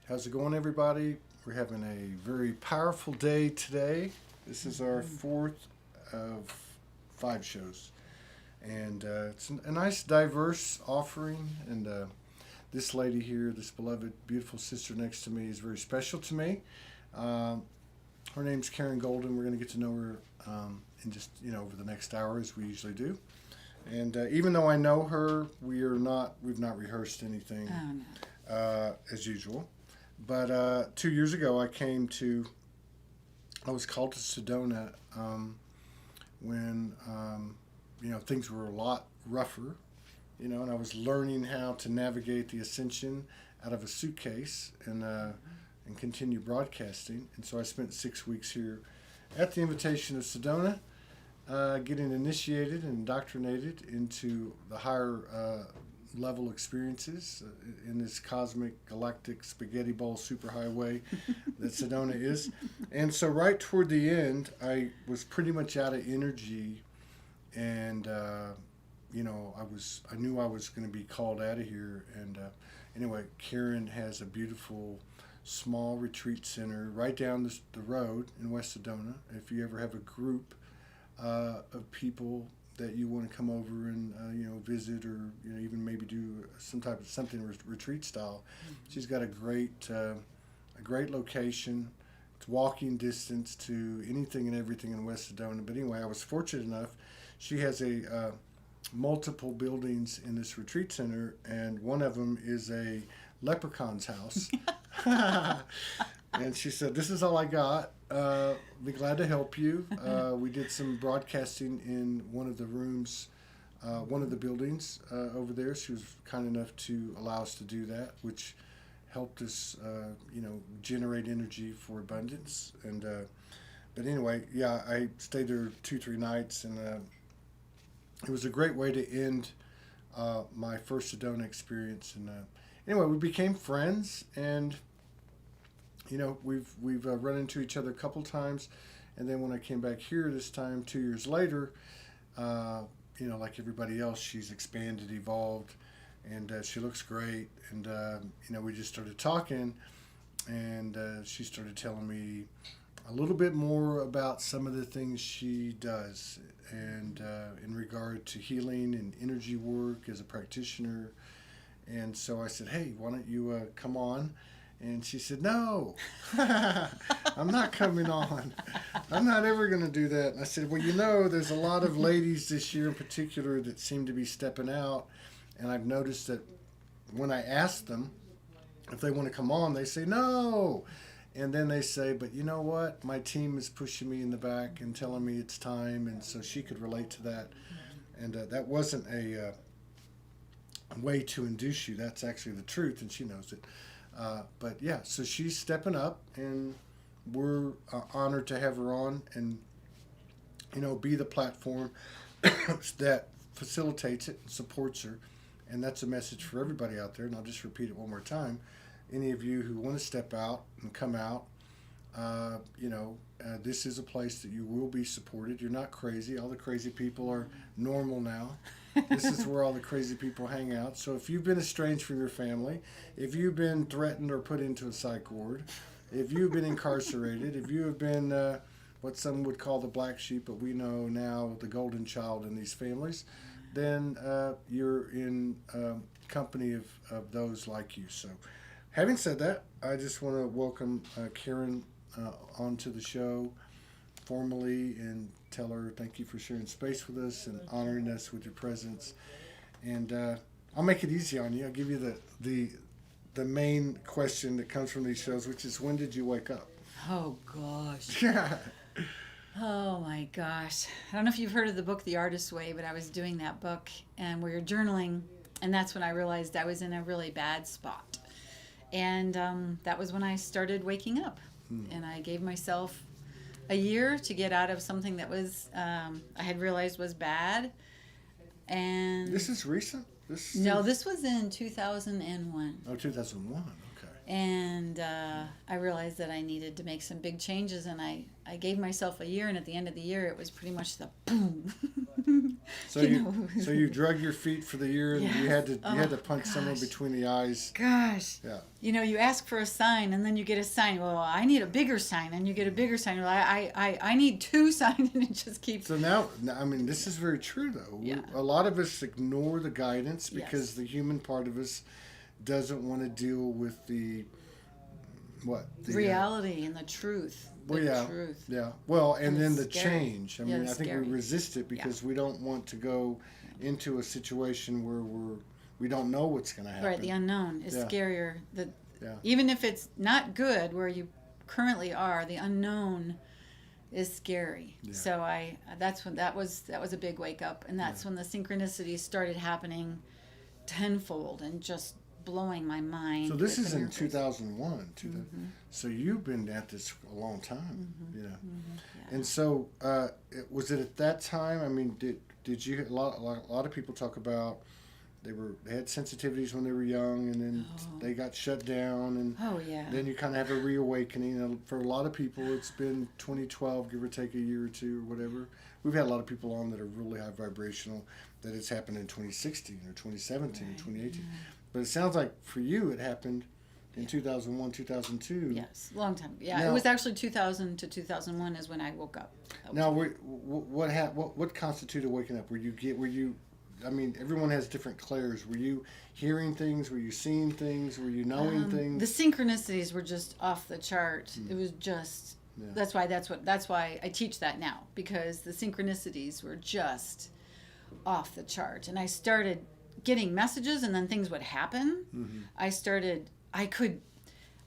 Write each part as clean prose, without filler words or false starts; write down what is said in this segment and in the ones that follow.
How's it going, everybody? We're having a very powerful day today. This is our fourth of five shows, and it's a nice, diverse offering. And this lady here, this beloved, beautiful sister next to me, is very special to me. Um, Her name's Karen Golden. We're going to get to know her in just over the next hour, as we usually do. And even though I know her, we've not rehearsed anything Oh no. as usual. But 2 years ago, I was called to Sedona when things were a lot rougher, and I was learning how to navigate the ascension out of a suitcase and continue broadcasting. And so I spent 6 weeks here at the invitation of Sedona, getting initiated and indoctrinated into the higher level experiences in this cosmic galactic spaghetti bowl superhighway that Sedona is. And so right toward the end, I was pretty much out of energy, and I knew I was going to be called out of here. And anyway, Karen has a beautiful small retreat center right down the road in West Sedona. If you ever have a group of people that you want to come over and visit, or even maybe do something retreat style. She's got a great location. It's walking distance to anything and everything in West Sedona. But anyway, I was fortunate enough. She has a multiple buildings in this retreat center, and one of them is a leprechaun's house. And she said, "This is all I got. Be glad to help you." We did some broadcasting in one of the rooms, one of the buildings over there. She was kind enough to allow us to do that, which helped us, generate energy for abundance. And but anyway, yeah, I stayed there 2-3 nights, and it was a great way to end my first Sedona experience. And anyway, we became friends, and we've run into each other a couple times. And then when I came back here this time 2 years later, like everybody else, she's expanded, evolved, and she looks great. And we just started talking, and she started telling me a little bit more about some of the things she does, and in regard to healing and energy work as a practitioner. And so I said, "Hey, why don't you come on?" And she said, "No, I'm not coming on. I'm not ever going to do that." And I said, "Well, there's a lot of ladies this year in particular that seem to be stepping out. And I've noticed that when I ask them if they want to come on, they say no. And then they say, but you know what? My team is pushing me in the back and telling me it's time." And so she could relate to that. And that wasn't a way to induce you. That's actually the truth, and she knows it. But yeah, so she's stepping up, and we're honored to have her on, and be the platform that facilitates it and supports her. And that's a message for everybody out there. And I'll just repeat it one more time. Any of you who want to step out and come out, this is a place that you will be supported. You're not crazy. All the crazy people are normal now. This is where all the crazy people hang out. So if you've been estranged from your family, if you've been threatened or put into a psych ward, if you've been incarcerated, if you have been what some would call the black sheep, but we know now the golden child in these families, then you're in company of those like you. So having said that, I just want to welcome Karen onto the show formally and tell her thank you for sharing space with us and honoring us with your presence. And I'll make it easy on you. I'll give you the main question that comes from these shows, which is, when did you wake up? Oh gosh. Yeah. Oh my gosh. I don't know if you've heard of the book The Artist's Way, but I was doing that book and we were journaling, and that's when I realized I was in a really bad spot. And that was when I started waking up. And I gave myself a year to get out of something that was I had realized was bad. And This is recent? no, this was in 2001. Oh, 2001. Okay. And I realized that I needed to make some big changes, and I gave myself a year, and at the end of the year, it was pretty much the boom. So you drug your feet for the year, and Yes. you had to punch gosh. someone between the eyes. Gosh. Yeah. You ask for a sign, and then you get a sign. Well, I need a bigger sign, and you get a bigger sign. Well, I need 2 signs, and it just keeps. So now, I mean, this is very true, though. Yeah. A lot of us ignore the guidance Yes. because the human part of us doesn't want to deal with the Reality and the truth. Well, The yeah, truth. yeah. Well, and And then it's the scary. change. I Yeah, mean, it's I think scary. we resist it because we don't want to go into a situation where we don't know what's going to happen. Right, the unknown is Yeah. scarier. Yeah. Even if it's not good where you currently are, the unknown is scary. Yeah. So that was a big wake up, and that's when the synchronicities started happening tenfold and just blowing my mind. So this with is the in miracles. 2001. So you've been at this a long time. Yeah. Yeah. And so was it at that time? I mean, did you a lot of people talk about they had sensitivities when they were young, and then they got shut down, and Oh yeah. then you kind of have a reawakening. And for a lot of people, it's been 2012, give or take a year or two or whatever. We've had a lot of people on that are really high vibrational that it's happened in 2016 or 2017 or 2018. But it sounds like for you it happened in 2001, 2002. Yes, long time. Yeah, Now- it was actually 2000 to 2001 is when I woke up. Now, what constituted waking up? Were you? I mean, everyone has different clairs. Were you hearing things? Were you seeing things? Were you knowing things? The synchronicities were just off the chart. It was just Yeah. that's why I teach that now, because the synchronicities were just off the chart, and I started getting messages, and then things would happen.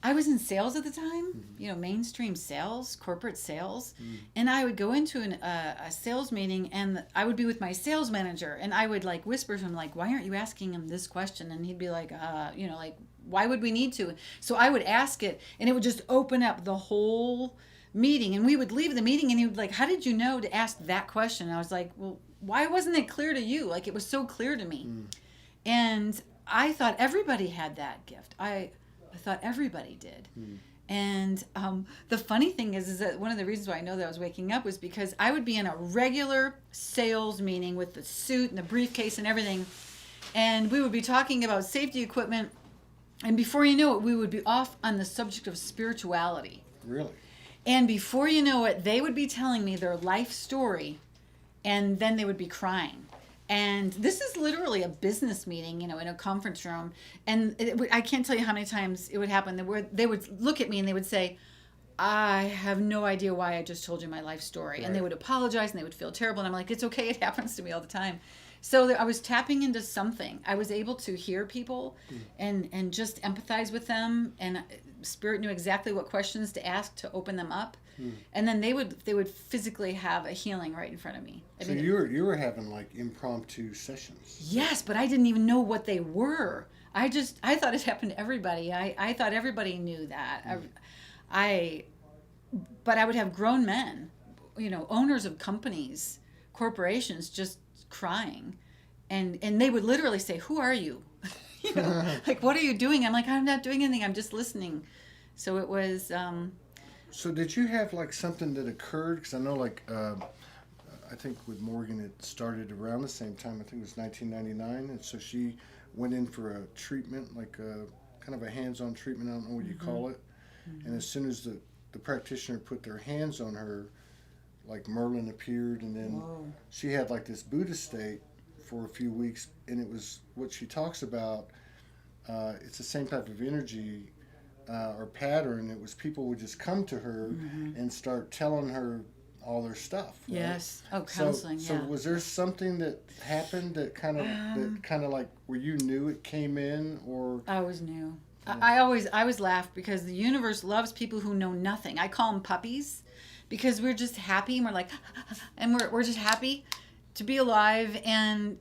I was in sales at the time, mainstream sales, corporate sales, and I would go into a sales meeting, and I would be with my sales manager, and I would like whisper to him, like, why aren't you asking him this question? And he'd be like, like, why would we need to? So I would ask it, and it would just open up the whole meeting, and we would leave the meeting, and he would like, how did you know to ask that question? And I was like, well, why wasn't it clear to you? Like, it was so clear to me. And I thought everybody had that gift. I thought everybody did. And the funny thing is that one of the reasons why I know that I was waking up was because I would be in a regular sales meeting with the suit and the briefcase and everything, and we would be talking about safety equipment, and before you know it, we would be off on the subject of spirituality. Really? And before you know it, they would be telling me their life story, and then they would be crying. And this is literally a business meeting, in a conference room. And I can't tell you how many times it would happen. They would look at me and they would say, I have no idea why I just told you my life story. Right. And they would apologize and they would feel terrible. And I'm like, it's okay. It happens to me all the time. So I was tapping into something. I was able to hear people and just empathize with them. And Spirit knew exactly what questions to ask to open them up. And then they would physically have a healing right in front of me. So you were having like impromptu sessions. Yes, but I didn't even know what they were. I thought it happened to everybody. I thought everybody knew that. But I would have grown men, owners of companies, corporations, just crying, and they would literally say, "Who are you?" Like, "What are you doing?" I'm like, "I'm not doing anything. I'm just listening." So it was. So did you have like something that occurred? Because I know I think with Morgan it started around the same time. I think it was 1999, and so she went in for a treatment, like a kind of a hands-on treatment. I don't know what you call it. And as soon as the practitioner put their hands on her, like Merlin appeared, and then she had like this Buddha state for a few weeks, and it was what she talks about. It's the same type of energy or pattern. It was people would just come to her and start telling her all their stuff. Right? Yes. Oh, counseling. So was there something that happened that kind of like where you knew it came in, or I always knew. I always laugh because the universe loves people who know nothing. I call them puppies because we're just happy and we're like, and we're just happy to be alive. And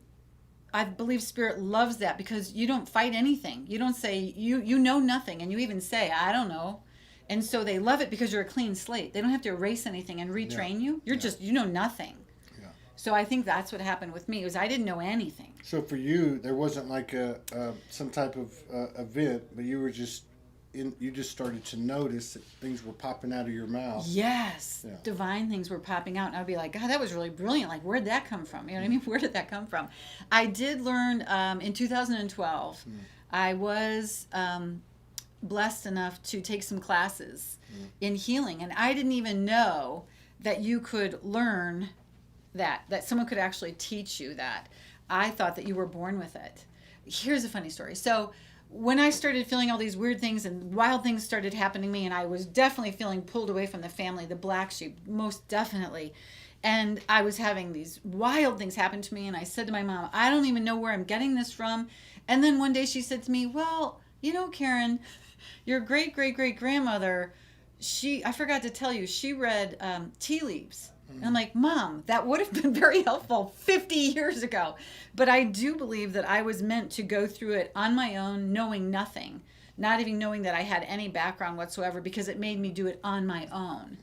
I believe Spirit loves that because you don't fight anything. You don't say you know nothing, and you even say I don't know. And so they love it because you're a clean slate. They don't have to erase anything and retrain you. You're just you know nothing. Yeah. So I think that's what happened with me. Was I didn't know anything. So for you, there wasn't like some type of event, but you were just you just started to notice that things were popping out of your mouth. Yes. Yeah. Divine things were popping out. And I'd be like, God, that was really brilliant. Like, where'd that come from? You know what I mean? Where did that come from? I did learn in 2012, I was blessed enough to take some classes in healing. And I didn't even know that you could learn that someone could actually teach you that. I thought that you were born with it. Here's a funny story. So when I started feeling all these weird things and wild things started happening to me, and I was definitely feeling pulled away from the family, the black sheep, most definitely. And I was having these wild things happen to me. And I said to my mom, I don't even know where I'm getting this from. And then one day she said to me, well, you know, Karen, your great, great, great grandmother, I forgot to tell you, she read tea leaves. And I'm like, Mom, that would have been very helpful 50 years ago. But I do believe that I was meant to go through it on my own, knowing nothing, not even knowing that I had any background whatsoever, because it made me do it on my own.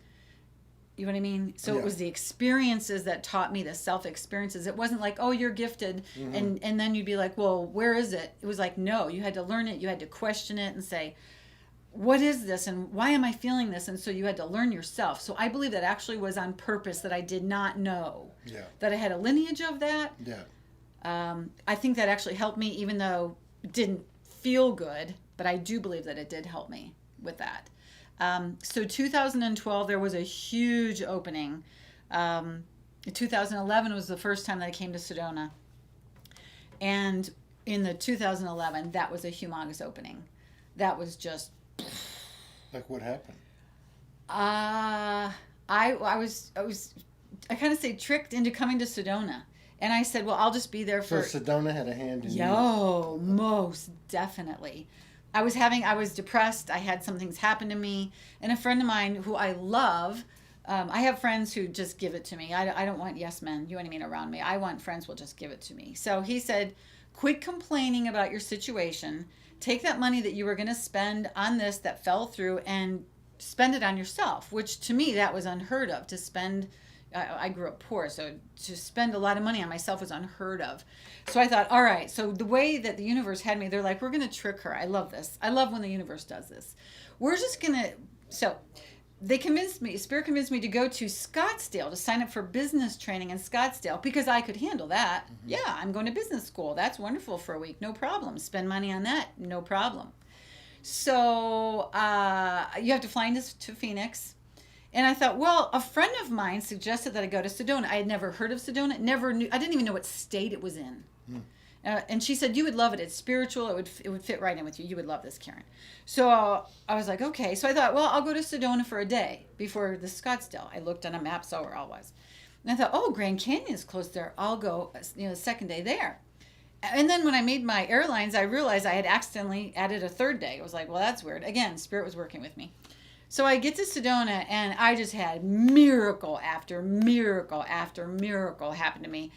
You know what I mean? So It was the experiences that taught me, the self-experiences. It wasn't like, oh, you're gifted, and then you'd be like, well, where is it? It was like, no, you had to learn it. You had to question it and say, what is this and why am I feeling this? And so you had to learn yourself. So I believe that actually was on purpose, that I did not know that I had a lineage of that. I think that actually helped me, even though it didn't feel good, but I do believe that it did help me with that. So 2012, there was a huge opening. 2011 was the first time that I came to Sedona. And in the 2011, that was a humongous opening. That was just... Like what happened? I kind of say tricked into coming to Sedona. And I said, well, I'll just be there for... So Sedona had a hand in you? Yo, most definitely. I was depressed. I had some things happen to me. And a friend of mine who I love, I have friends who just give it to me. I don't want yes men, you know what I mean, around me. I want friends who will just give it to me. So he said, quit complaining about your situation. Take that money that you were going to spend on this that fell through and spend it on yourself, which to me, that was unheard of. To spend, I grew up poor, so to spend a lot of money on myself was unheard of. So I thought, all right, so the way that the universe had me, they're like, we're going to trick her. I love this. I love when the universe does this. We're just going to, so they convinced me, Spirit convinced me to go to Scottsdale to sign up for business training in Scottsdale because I could handle that. Yeah, I'm going to business school. That's wonderful for a week. No problem. Spend money on that. No problem. So you have to fly into Phoenix. And I thought, well, a friend of mine suggested that I go to Sedona. I had never heard of Sedona. Never knew. I didn't even know what state it was in. And she said, you would love it. It's spiritual. It would fit right in with you. You would love this, Karen. So I was like, okay. So I thought, well, I'll go to Sedona for a day before the Scottsdale. I looked on a map, saw where it all was. And I thought, oh, Grand Canyon is close there. I'll go, the second day there. And then when I made my airlines, I realized I had accidentally added a third day. I was like, well, that's weird. Again, Spirit was working with me. So I get to Sedona, and I just had miracle after miracle after miracle happen to me.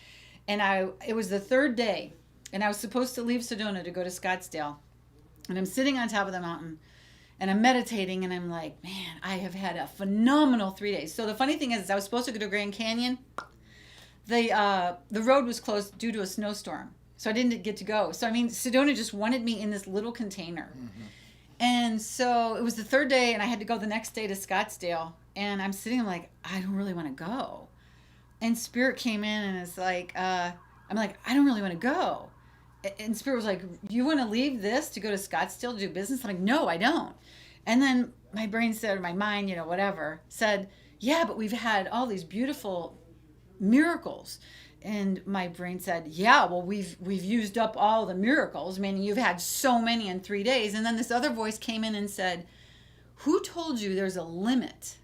And it was the third day. And I was supposed to leave Sedona to go to Scottsdale. And I'm sitting on top of the mountain and I'm meditating and I'm like, man, I have had a phenomenal 3 days. So the funny thing is I was supposed to go to Grand Canyon. The road was closed due to a snowstorm. So I didn't get to go. So, I mean, Sedona just wanted me in this little container. And so it was the third day and I had to go the next day to Scottsdale. And I'm sitting, I'm like, I don't really want to go. And Spirit came in and it's like, I'm like, I don't really want to go. And Spirit was like, you want to leave this to go to Scottsdale to do business? I'm like, no, I don't. And then my brain said, or my mind, whatever, said, yeah, but we've had all these beautiful miracles. And my brain said, yeah, well, we've used up all the miracles, meaning you've had so many in 3 days. And then this other voice came in and said, who told you there's a limit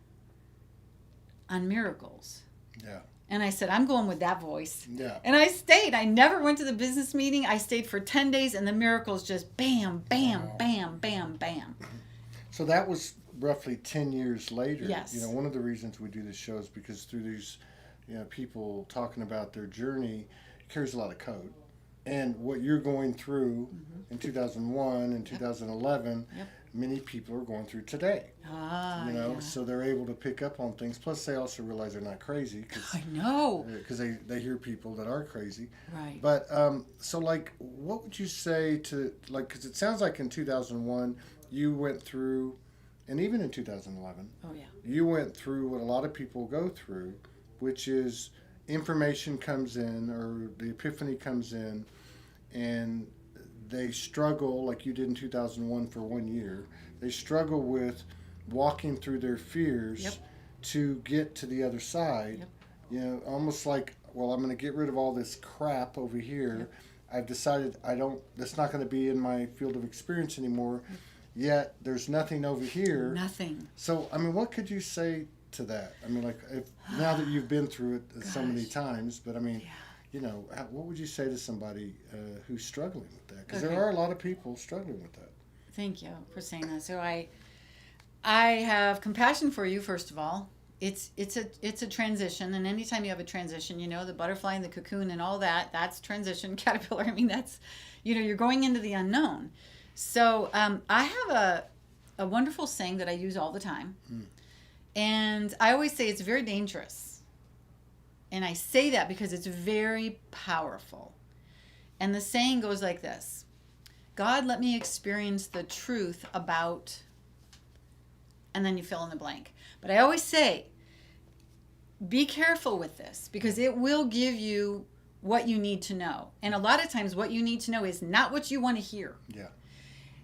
on miracles? Yeah. And I said, I'm going with that voice. Yeah. And I stayed. I never went to the business meeting. I stayed for 10 days, and the miracles just bam, bam, bam, bam, bam. So that was roughly 10 years later. Yes. One of the reasons we do this show is because through these people talking about their journey, it carries a lot of code. And what you're going through in 2001 and 2011, many people are going through today. So they're able to pick up on things. Plus, they also realize they're not crazy. I know. Because they hear people that are crazy. Right. But, so, what would you say to, because it sounds like in 2001, you went through, and even in 2011, Oh, yeah. you went through what a lot of people go through, which is information comes in or the epiphany comes in, and they struggle like you did in 2001 for 1 year. They struggle with walking through their fears Yep. to get to the other side. Yep. You know, almost like, well, I'm going to get rid of all this crap over here. Yep. I've decided that's not going to be in my field of experience anymore. Yet there's nothing over here. Nothing. So, I mean, what could you say to that? I mean, like, now that you've been through it so many Gosh. times, but I mean, Yeah. you know, what would you say to somebody who's struggling with that? Because Okay. there are a lot of people struggling with that. Thank you for saying that. So I have compassion for you, first of all. It's a transition, and anytime you have a transition, you know, the butterfly and the cocoon and all that, that's transition. Caterpillar, I mean, that's, you know, you're going into the unknown. So I have a wonderful saying that I use all the time, and I always say it's very dangerous, and I say that because it's very powerful. And the saying goes like this: God, let me experience the truth about, and then you fill in the blank. But I always say, be careful with this, because it will give you what you need to know. And a lot of times what you need to know is not what you want to hear. Yeah.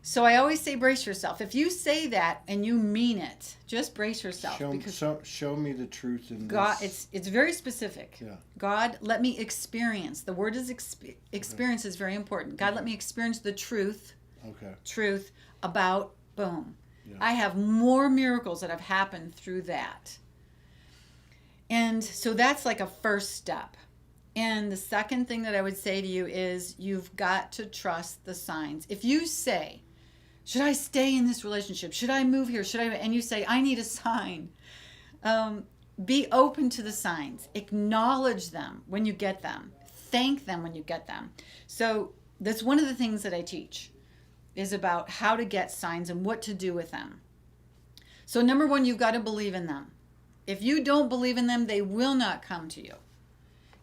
So I always say, brace yourself. If you say that and you mean it, just brace yourself. Show me the truth in God, this. it's very specific. Yeah. God, let me experience. The word is experience is very important. God, let me experience the truth Okay. about boom. Yeah. I have more miracles that have happened through that. And so that's like a first step. And the second thing that I would say to you is you've got to trust the signs. If you say, should I stay in this relationship? Should I move here? And you say, I need a sign. Be open to the signs. Acknowledge them when you get them. Thank them when you get them. So that's one of the things that I teach, is about how to get signs and what to do with them. So number one, you've got to believe in them. If you don't believe in them, they will not come to you.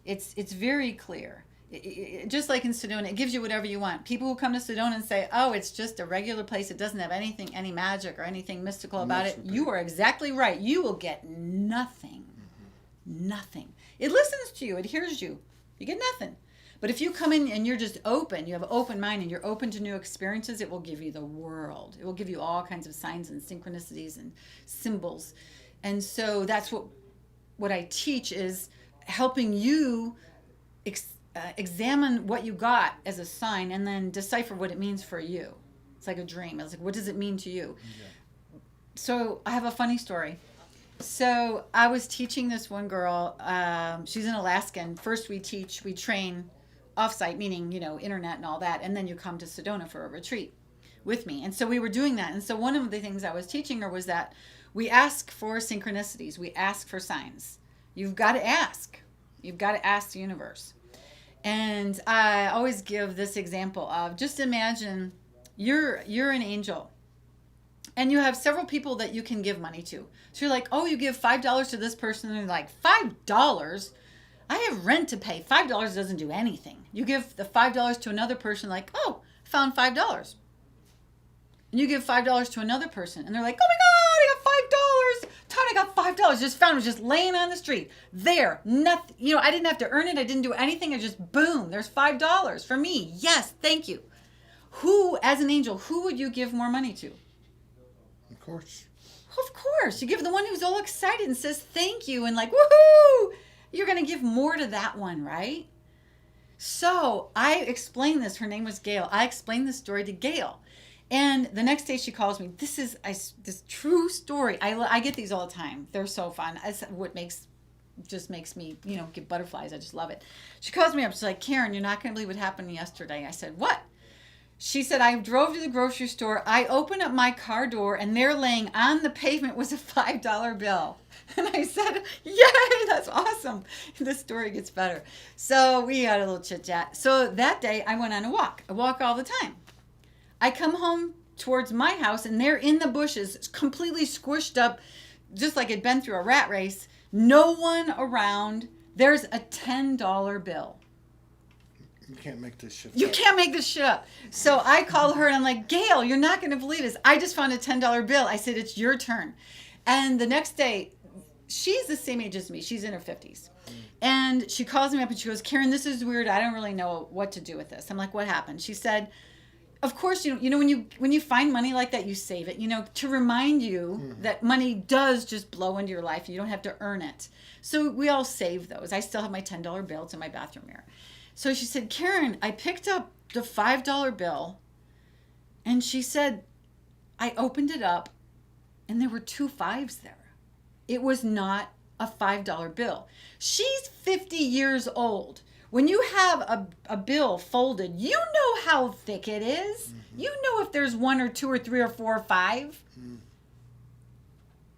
It's very clear. Just like in Sedona, it gives you whatever you want. People who come to Sedona and say, oh, it's just a regular place, it doesn't have anything, any magic or anything mystical about it, you are exactly right. You will get nothing. Mm-hmm. Nothing. It listens to you. It hears you. You get nothing. But if you come in and you're just open, you have an open mind and you're open to new experiences, it will give you the world. It will give you all kinds of signs and synchronicities and symbols. And so that's what I teach, is helping you examine what you got as a sign and then decipher what it means for you. It's like a dream. It's like, what does it mean to you? Yeah. So I have a funny story. So I was teaching this one girl. She's an Alaskan. First we train offsite, meaning, you know, internet and all that. And then you come to Sedona for a retreat with me. And so we were doing that. And so one of the things I was teaching her was that we ask for synchronicities. We ask for signs. You've got to ask. You've got to ask the universe. And I always give this example of, just imagine you're an angel and you have several people that you can give money to. So you're like, oh, you give $5 to this person, and you're like, $5? I have rent to pay. $5 doesn't do anything. You give the $5 to another person, like, oh, I found $5. And you give $5 to another person, and they're like, oh my God, I got $5. Todd, I got $5. Just found it, just laying on the street. There, nothing. You know, I didn't have to earn it. I didn't do anything. I just, boom, there's $5 for me. Yes, thank you. Who, as an angel, who would you give more money to? Of course. Of course. You give the one who's all excited and says thank you and like, woohoo! You're going to give more to that one, right? So I explained this. Her name was Gail. I explained this story to Gail. And the next day she calls me. This is this true story. I get these all the time. They're so fun. It's what makes me, you know, get butterflies. I just love it. She calls me up. She's like, Karen, you're not going to believe what happened yesterday. I said, what? She said, I drove to the grocery store. I opened up my car door, and there laying on the pavement was a $5 bill. And I said, yay, that's awesome. The story gets better. So we had a little chit chat. So that day I went on a walk. I walk all the time. I come home towards my house, and they're in the bushes, completely squished up, just like it'd been through a rat race. No one around. There's a $10 bill. You can't make this shit You up. can't make this shit up. So I called her and I'm like, Gail, you're not going to believe this. I just found a $10 bill. I said, it's your turn. And the next day, she's the same age as me. She's in her 50s. And she calls me up and she goes, Karen, this is weird. I don't really know what to do with this. I'm like, what happened? She said, of course, you know when you find money like that, you save it, to remind you that money does just blow into your life and you don't have to earn it. So we all save those. I still have my $10 bill. It's in my bathroom mirror. So she said, Karen, I picked up the $5 bill, and she said, I opened it up, and there were 2 5s there. It was not a $5 bill. She's 50 years old. When you have a bill folded, you know how thick it is. Mm-hmm. You know if there's 1 or 2 or 3 or 4 or 5. Mm.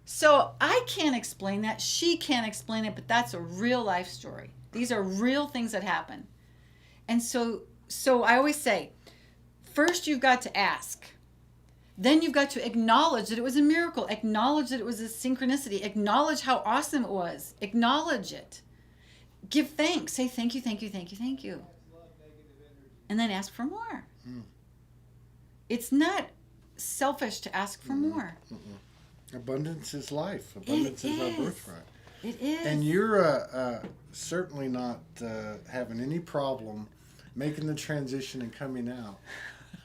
So I can't explain that. She can't explain it, but that's a real life story. These are real things that happen. And so I always say, first you've got to ask. Then you've got to acknowledge that it was a miracle. Acknowledge that it was a synchronicity. Acknowledge how awesome it was. Acknowledge it. Give thanks. Say thank you, thank you, thank you, thank you. And then ask for more. Mm. It's not selfish to ask for more. Mm-mm. Abundance is life. Abundance is our birthright. It is. And you're certainly not having any problem making the transition and coming out.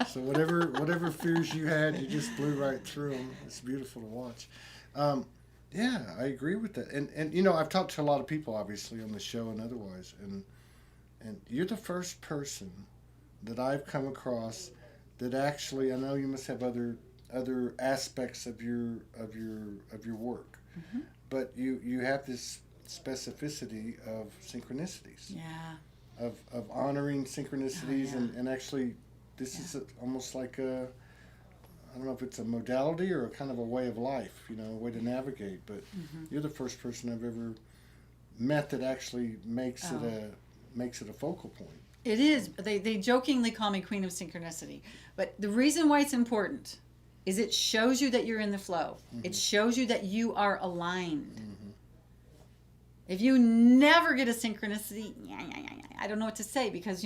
So whatever fears you had, you just blew right through them. It's beautiful to watch. Yeah, I agree with that. And I've talked to a lot of people, obviously, on the show and otherwise, and you're the first person that I've come across that actually, I know you must have other aspects of your work, mm-hmm. but you have this specificity of synchronicities. Yeah. Of honoring synchronicities. Oh, yeah. and actually this is almost like I don't know if it's a modality or a kind of a way of life, a way to navigate, but mm-hmm. you're the first person I've ever met that actually makes it a focal point. It is. They jokingly call me Queen of Synchronicity, but the reason why it's important is it shows you that you're in the flow. Mm-hmm. It shows you that you are aligned. Mm-hmm. If you never get a synchronicity, I don't know what to say, because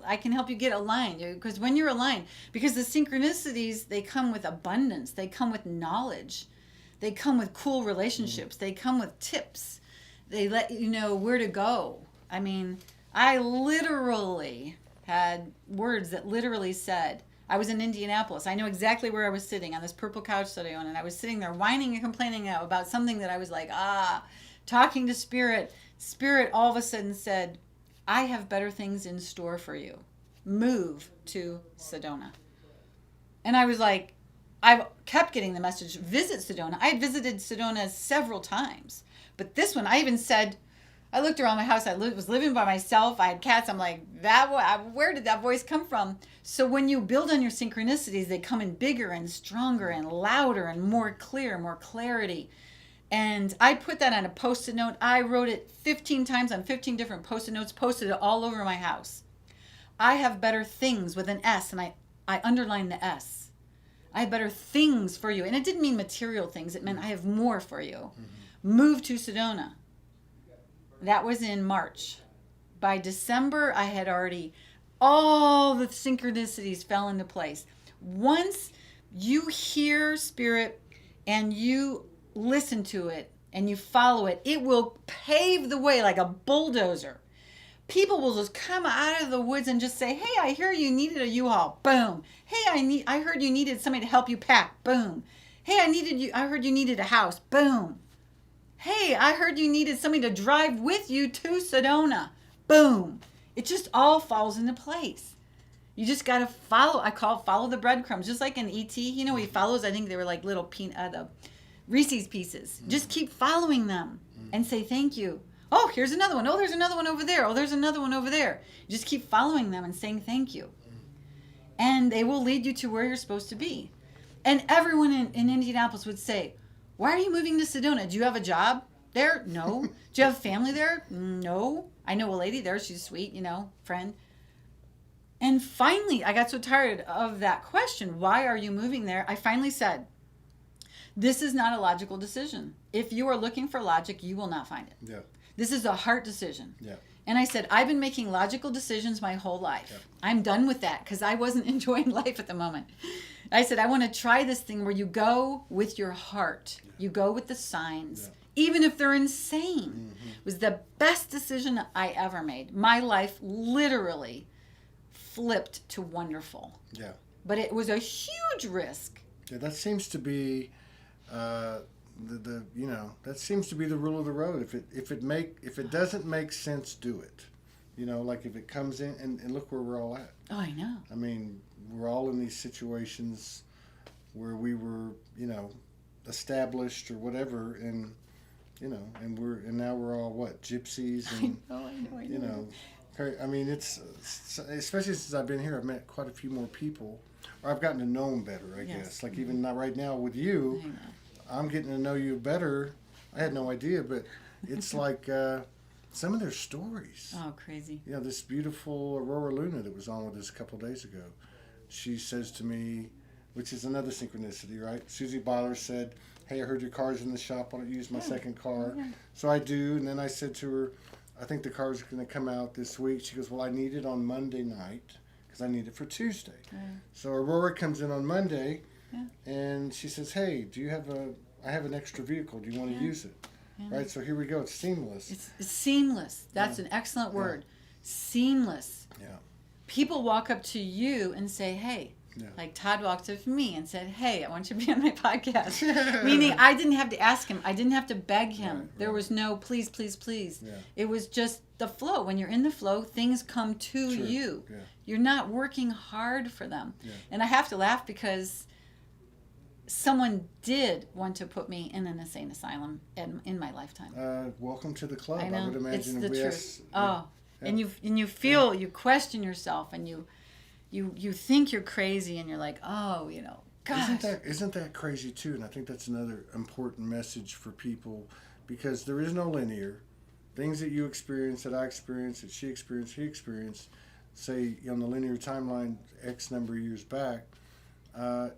I can help you get aligned. Because when you're aligned, because the synchronicities, they come with abundance, they come with knowledge, they come with cool relationships, they come with tips, they let you know where to go. I mean, I literally had words that literally said, I was in Indianapolis. I know exactly where I was sitting on this purple couch that I own, and I was sitting there whining and complaining about something that I was like, talking to Spirit. Spirit all of a sudden said, I have better things in store for you. Move to Sedona. And I was like, I kept getting the message, visit Sedona. I had visited Sedona several times. But this one, I even said, I looked around my house. I was living by myself. I had cats. I'm like, where did that voice come from? So when you build on your synchronicities, they come in bigger and stronger and louder and more clear, more clarity. And I put that on a Post-it note. I wrote it 15 times on 15 different Post-it notes, posted it all over my house. I have better things with an S, and I underlined the S. I have better things for you. And it didn't mean material things. It meant I have more for you. Mm-hmm. Move to Sedona. That was in March. By December, I had already, all the synchronicities fell into place. Once you hear Spirit and you listen to it and you follow it, it will pave the way like a bulldozer. People will just come out of the woods and just say, hey, I hear you needed a U-Haul. Boom. Hey, I heard you needed somebody to help you pack. Boom. Hey, I heard you needed a house. Boom. Hey, I heard you needed somebody to drive with you to Sedona. Boom. It just all falls into place. You just got to follow the breadcrumbs. Just like in E.T., he follows, I think they were like little Reese's Pieces. Mm. Just keep following them and say thank you. Oh, here's another one. Oh, there's another one over there. Oh, there's another one over there. Just keep following them and saying thank you. And they will lead you to where you're supposed to be. And everyone in Indianapolis would say, why are you moving to Sedona? Do you have a job there? No. Do you have family there? No. I know a lady there. She's sweet, friend. And finally, I got so tired of that question. Why are you moving there? I finally said, this is not a logical decision. If you are looking for logic, you will not find it. Yeah. This is a heart decision. Yeah. And I said, I've been making logical decisions my whole life. Yeah. I'm done with that because I wasn't enjoying life at the moment. I said, I want to try this thing where you go with your heart. Yeah. You go with the signs, even if they're insane. It was the best decision I ever made. My life literally flipped to wonderful. Yeah. But it was a huge risk. Yeah, that seems to be that seems to be the rule of the road. If it doesn't make sense, do it. Like if it comes in and look where we're all at. Oh, I know. I mean, we're all in these situations where we were, established or whatever, and now we're all what, gypsies and I know. I mean, it's especially since I've been here, I've met quite a few more people, or I've gotten to know them better, I guess. Like even not right now with you, I'm getting to know you better. I had no idea, but it's like some of their stories. Oh, crazy. This beautiful Aurora Luna that was on with us a couple of days ago. She says to me, which is another synchronicity, right? Susie Byler said, hey, I heard your car's in the shop. Why don't you use my second car? Yeah. So I do, and then I said to her, I think the car's going to come out this week. She goes, well, I need it on Monday night because I need it for Tuesday. So Aurora comes in on Monday, and she says, hey, I have an extra vehicle. Do you want to use it? Yeah. Right, so here we go. It's seamless. It's seamless. That's an excellent word. Seamless. Yeah. People walk up to you and say, hey, like Todd walked up to me and said, hey, I want you to be on my podcast. Meaning I didn't have to ask him. I didn't have to beg him. Right. There was no please, please, please. Yeah. It was just the flow. When you're in the flow, things come to you. Yeah. You're not working hard for them. Yeah. And I have to laugh because someone did want to put me in an insane asylum in my lifetime. Welcome to the club. I know. I would imagine. It's the truth. And you feel, you question yourself, and you think you're crazy, and you're like, gosh. Isn't that crazy too? And I think that's another important message for people, because there is no linear. Things that you experience, that I experienced, that she experienced, he experienced, say on the linear timeline X number of years back,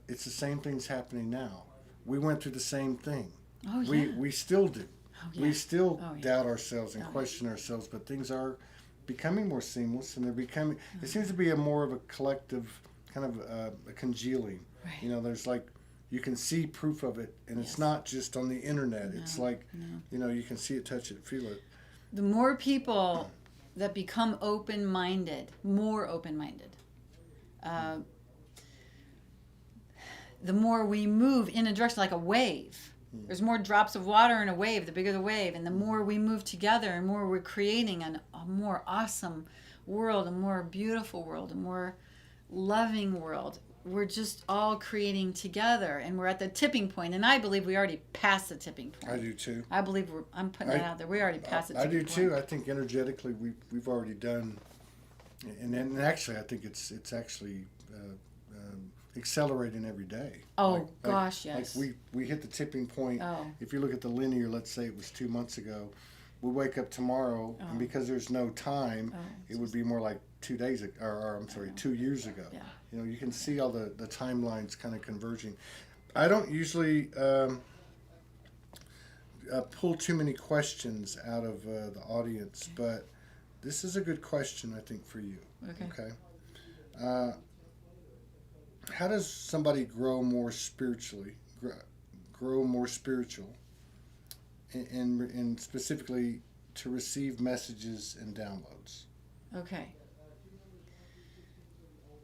it's the same things happening now. We went through the same thing. Oh, yeah. We still do. Oh, yeah. We still doubt ourselves and question ourselves, but things are becoming more seamless, and they're becoming. It seems to be more of a collective kind of a congealing. Right. There's like you can see proof of it, and it's not just on the internet. It's like you can see it, touch it, feel it. The more people that become open-minded, more open-minded, the more we move in a direction like a wave. There's more drops of water in a wave, the bigger the wave. And the more we move together and more we're creating a more awesome world, a more beautiful world, a more loving world. We're just all creating together, and we're at the tipping point. And I believe we already passed the tipping point. I do too. I believe I'm putting that out there. We already passed the tipping point. I do too. I think energetically we've already done, and actually I think it's actually accelerating every day. Oh, gosh, yes. Like we hit the tipping point. Oh. If you look at the linear, let's say it was 2 months ago, we wake up tomorrow, and because there's no time, it would be more like 2 days ago, or 2 years ago. Yeah. You can see all the timelines kind of converging. I don't usually pull too many questions out of the audience, but this is a good question, I think, for you. Okay. How does somebody grow more spiritually, grow more spiritual, and specifically to receive messages and downloads? Okay.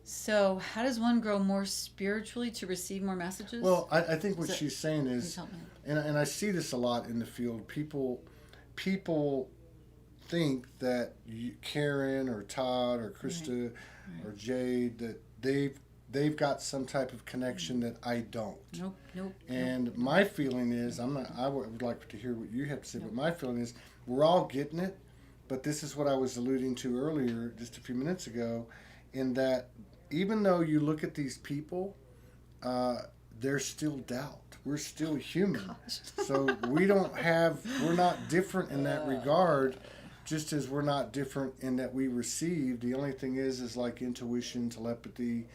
So how does one grow more spiritually to receive more messages? Well, I think what she's saying is, and I see this a lot in the field, people think that Karen or Todd or Krista or Jade, that they've got some type of connection that I don't. Nope. And my feeling is, I would like to hear what you have to say, but my feeling is we're all getting it, but this is what I was alluding to earlier, just a few minutes ago, in that even though you look at these people, there's still doubt. We're still human. So we're not different in that regard, just as we're not different in that we receive. The only thing is like intuition, telepathy,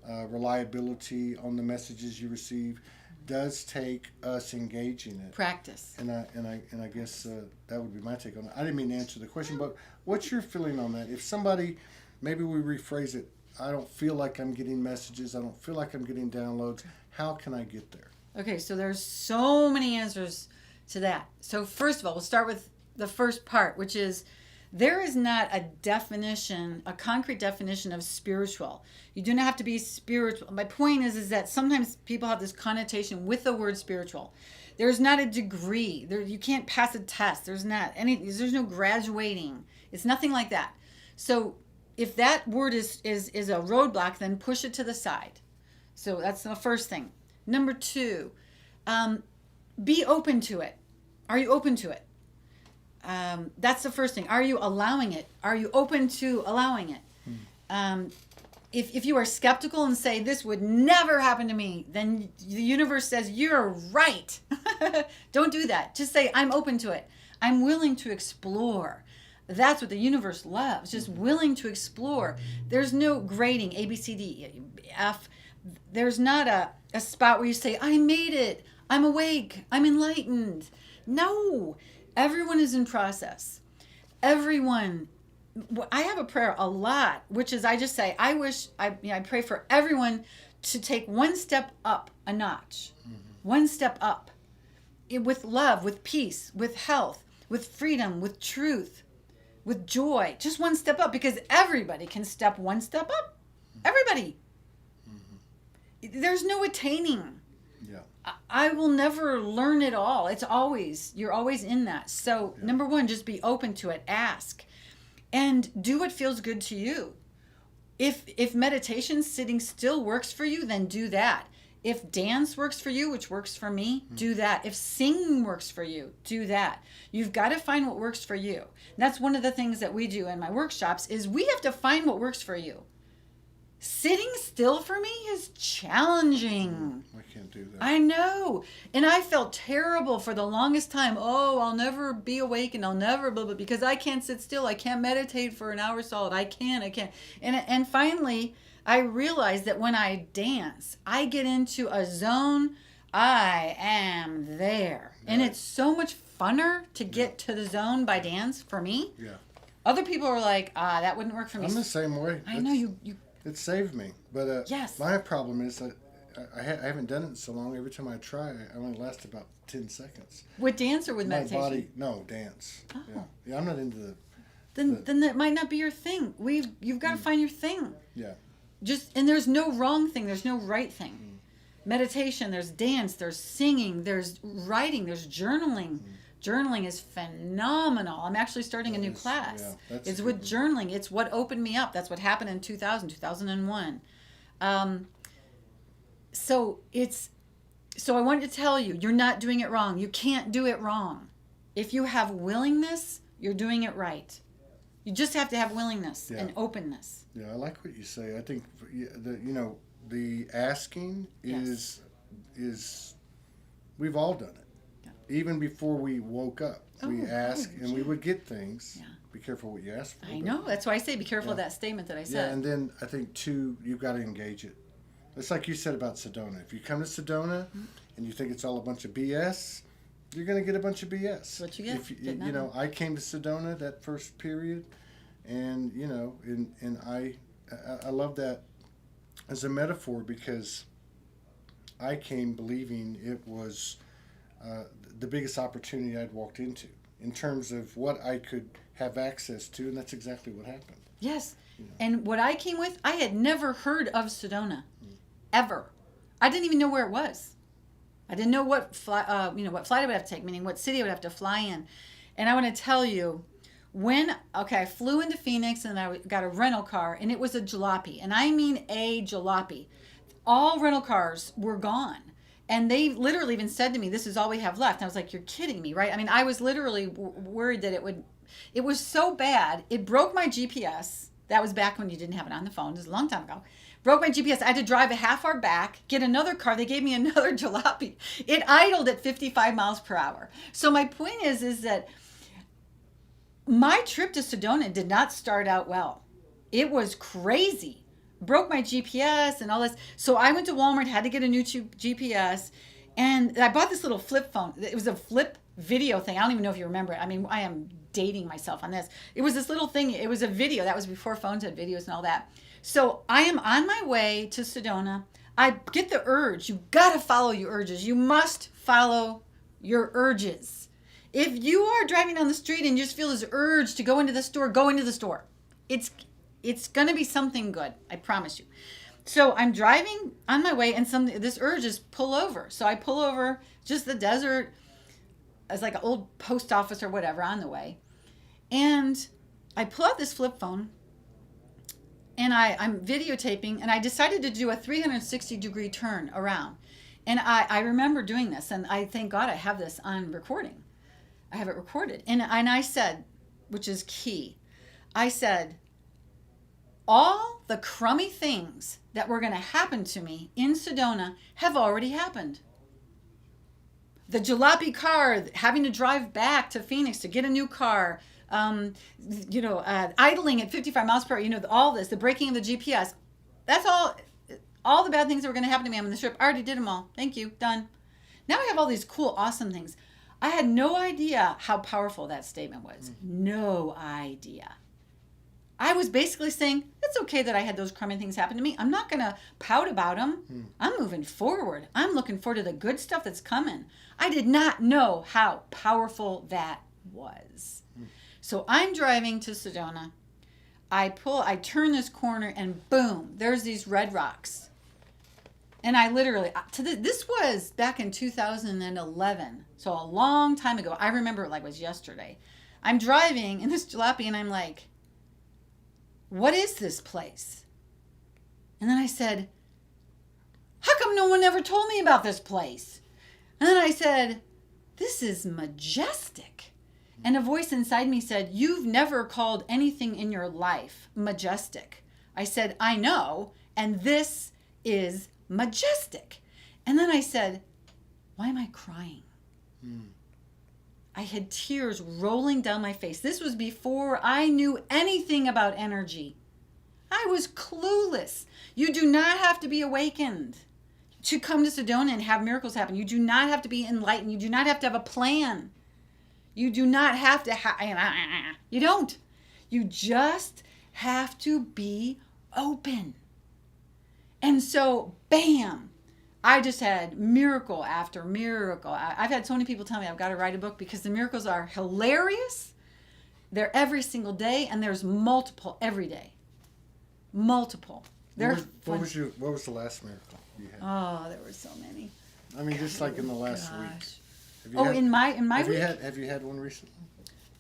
reliability on the messages you receive. does take us engaging it. Practice. And I guess that would be my take on it. I didn't mean to answer the question, but what's your feeling on that? If somebody, maybe we rephrase it, I don't feel like I'm getting messages, I don't feel like I'm getting downloads, how can I get there? Okay, so there's so many answers to that. So first of all, we'll start with the first part, which is there is not a definition, a concrete definition of spiritual. You do not have to be spiritual. My point is that sometimes people have this connotation with the word spiritual. There's not a degree. You can't pass a test. There's no graduating. It's nothing like that. So if that word is a roadblock, then push it to the side. So that's the first thing. Number two, be open to it. Are you open to it? That's the first thing. Are you allowing it? Are you open to allowing it? If you are skeptical and say, this would never happen to me, then the universe says, you're right. Don't do that. Just say, I'm open to it. I'm willing to explore. That's what the universe loves, just willing to explore. There's no grading, A, B, C, D, F. There's not a spot where you say, I made it. I'm awake. I'm enlightened. No. Everyone is in process. Everyone. I have a prayer a lot, which is I just say, I pray for everyone to take one step up a notch. One step up. With love, with peace, with health, with freedom, with truth, with joy. Just one step up, because everybody can step one step up. Everybody. There's no attaining. Yeah. I will never learn it all. You're always in that. So number one, just be open to it. Ask. And do what feels good to you. If meditation, sitting still works for you, then do that. If dance works for you, which works for me, do that. If singing works for you, do that. You've got to find what works for you. And that's one of the things that we do in my workshops is we have to find what works for you. Sitting still for me is challenging. I can't do that. I know. And I felt terrible for the longest time. Oh, I'll never be awake and I'll never blah, blah, because I can't sit still. I can't meditate for an hour solid. I can't. And finally, I realized that when I dance, I get into a zone. I am there. Right. And it's so much funner to get to the zone by dance for me. Yeah. Other people are like, that wouldn't work for me. I'm the same way. I know you. It saved me. But yes. My problem is that I haven't done it in so long. Every time I try, I only last about 10 seconds. With dance or with meditation? No, dance. Oh. Yeah, I'm not into the... Then that might not be your thing. You've got to find your thing. Yeah. And there's no wrong thing. There's no right thing. Meditation, there's dance, there's singing, there's writing, there's journaling. Journaling is phenomenal. I'm actually starting a new class. Yeah, it's with journaling. It's what opened me up. That's what happened in 2001. So I wanted to tell you, you're not doing it wrong. You can't do it wrong. If you have willingness, you're doing it right. You just have to have willingness and openness. Yeah, I like what you say. I think the asking is we've all done it. Even before we woke up, we asked and we would get things. Yeah. Be careful what you ask for. I know. That's why I say be careful of that statement that I said. Yeah, and then I think, too, you've got to engage it. It's like you said about Sedona. If you come to Sedona and you think it's all a bunch of BS, you're going to get a bunch of BS. That's what you get. I came to Sedona that first period, and, and I love that as a metaphor because I came believing it was... the biggest opportunity I'd walked into in terms of what I could have access to, and that's exactly what happened. Yes, and what I came with, I had never heard of Sedona, ever. I didn't even know where it was. I didn't know what flight I would have to take, meaning what city I would have to fly in. And I want to tell you, I flew into Phoenix and I got a rental car, and it was a jalopy, and I mean a jalopy. All rental cars were gone. And they literally even said to me, this is all we have left. And I was like, you're kidding me, right? I mean, I was literally worried that it was so bad. It broke my GPS. That was back when you didn't have it on the phone. It was a long time ago. Broke my GPS. I had to drive a half hour back, get another car. They gave me another jalopy. It idled at 55 miles per hour. So my point is that my trip to Sedona did not start out well. It was crazy. Broke my GPS and all this. So I went to Walmart, had to get a new GPS, And I bought this little flip phone. It was a flip video thing. I don't even know if you remember it. I mean, I am dating myself on this. It was this little thing. It was a video. That was before phones had videos and all that. So I am on my way to Sedona. I get the urge. You got to follow your urges. You must follow your urges. If you are driving down the street and you just feel this urge to go into the store, go into the store. It's going to be something good. I promise you. So I'm driving on my way and this urge is pull over. So I pull over, just the desert. It's like an old post office or whatever on the way. And I pull out this flip phone and I'm videotaping, and I decided to do a 360-degree turn around. And I remember doing this, and I thank God I have this on recording. I have it recorded. And I said, which is key, I said, all the crummy things that were going to happen to me in Sedona have already happened. The jalopy car, having to drive back to Phoenix to get a new car, idling at 55 miles per hour, all this, the breaking of the GPS, that's all the bad things that were going to happen to me on this trip. I already did them all. Thank you. Done. Now I have all these cool, awesome things. I had no idea how powerful that statement was. No idea. I was basically saying, it's okay that I had those crummy things happen to me. I'm not going to pout about them. I'm moving forward. I'm looking forward to the good stuff that's coming. I did not know how powerful that was. So I'm driving to Sedona. I turn this corner and boom, there's these red rocks. And I literally, this was back in 2011. So a long time ago. I remember it like it was yesterday. I'm driving in this jalopy and I'm like, what is this place? And then I said, how come no one ever told me about this place? And then I said, this is majestic. And a voice inside me said, you've never called anything in your life majestic. I said, I know, and this is majestic. And then I said, why am I crying? I had tears rolling down my face. This was before I knew anything about energy. I was clueless. You do not have to be awakened to come to Sedona and have miracles happen. You do not have to be enlightened. You do not have to have a plan. You do not have to you don't. You just have to be open. And so, bam, I just had miracle after miracle. I've had so many people tell me I've got to write a book because the miracles are hilarious. They're every single day, and there's multiple every day. Multiple. What was the last miracle you had? Oh, there were so many. I mean, just like in the last week. In my week? Have you had one recently?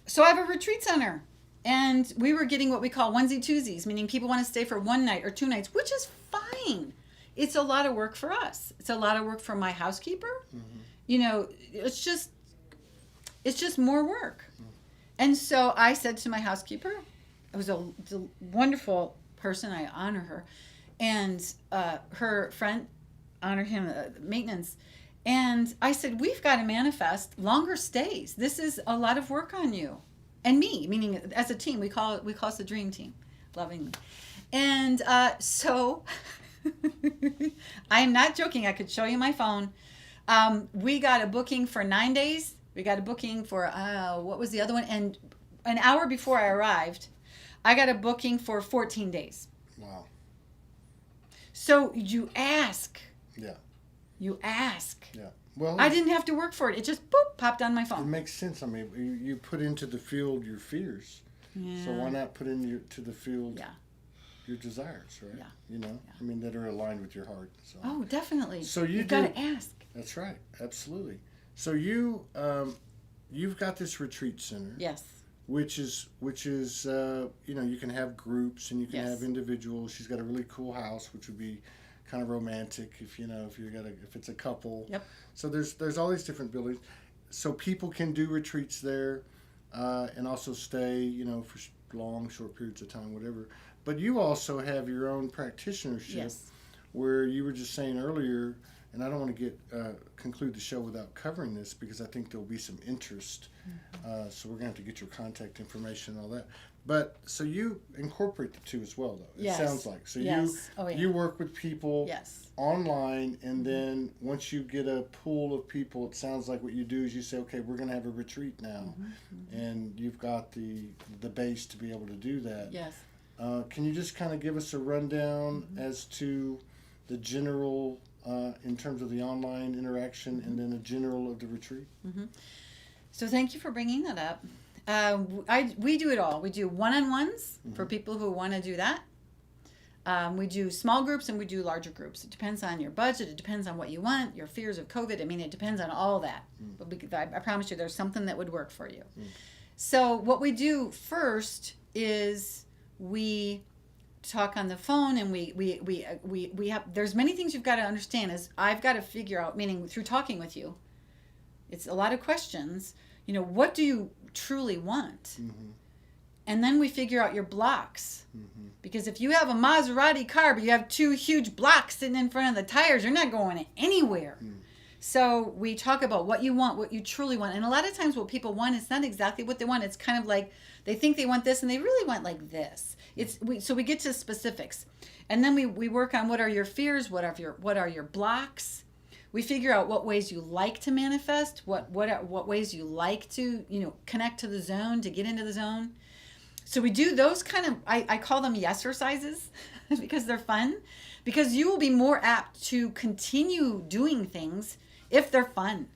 So I have a retreat center, and we were getting what we call onesie twosies, meaning people want to stay for one night or 2 nights, which is fine. It's a lot of work for us. It's a lot of work for my housekeeper. It's just more work. And so I said to my housekeeper, it was a wonderful person, I honor her, and her friend, honor him, maintenance. And I said, we've got to manifest longer stays. This is a lot of work on you and me, meaning as a team. We call us the dream team, lovingly. And so I am not joking. I could show you my phone. We got a booking for 9 days. We got a booking for, what was the other one? And an hour before I arrived, I got a booking for 14 days. Wow. So you ask. Yeah. You ask. Yeah. Well, I didn't have to work for it. It just boop popped on my It phone. makes sense. I mean, you put into the field your fears. Yeah. So why not put to the field Yeah. your desires, right? Yeah. I mean, that are aligned with your heart. So. Oh, definitely. So you've got to ask. That's right. Absolutely. So you've got this retreat center. Yes. Which is you can have groups and you can Yes. have individuals. She's got a really cool house, which would be kind of romantic if it's a couple. Yep. So there's all these different buildings, so people can do retreats there, and also stay for long, short periods of time, whatever. But you also have your own practitionership, Yes. where you were just saying earlier, and I don't want to conclude the show without covering this because I think there'll be some interest. So we're going to have to get your contact information and all that. But so you incorporate the two as well, though. It Yes. sounds like so. Yes. Oh, yeah. You work with people Yes. online, and then once you get a pool of people, it sounds like what you do is you say, okay, we're going to have a retreat now, and you've got the base to be able to do that. Yes. Can you just kind of give us a rundown as to the general in terms of the online interaction, and then the general of the retreat? So thank you for bringing that up. We do it all. We do one-on-ones for people who want to do that. We do small groups and we do larger groups. It depends on your budget. It depends on what you want, your fears of COVID. I mean, it depends on all that. But I promise you there's something that would work for you. So what we do first is we talk on the phone, and we have, there's many things you've got to understand. Is I've got to figure out, meaning through talking with you, it's a lot of questions. What do you truly want? And then we figure out your blocks. Because if you have a Maserati car, but you have two huge blocks sitting in front of the tires, you're not going anywhere. So we talk about what you want, what you truly want. And a lot of times what people want, it's not exactly what they want. It's kind of like they think they want this and they really want like this. So we get to specifics. And then we work on what are your fears, what are your blocks. We figure out what ways you like to manifest, what ways you like to, connect to the zone, to get into the zone. So we do those kind of, I call them yes-ercises because they're fun. Because you will be more apt to continue doing things if they're fun.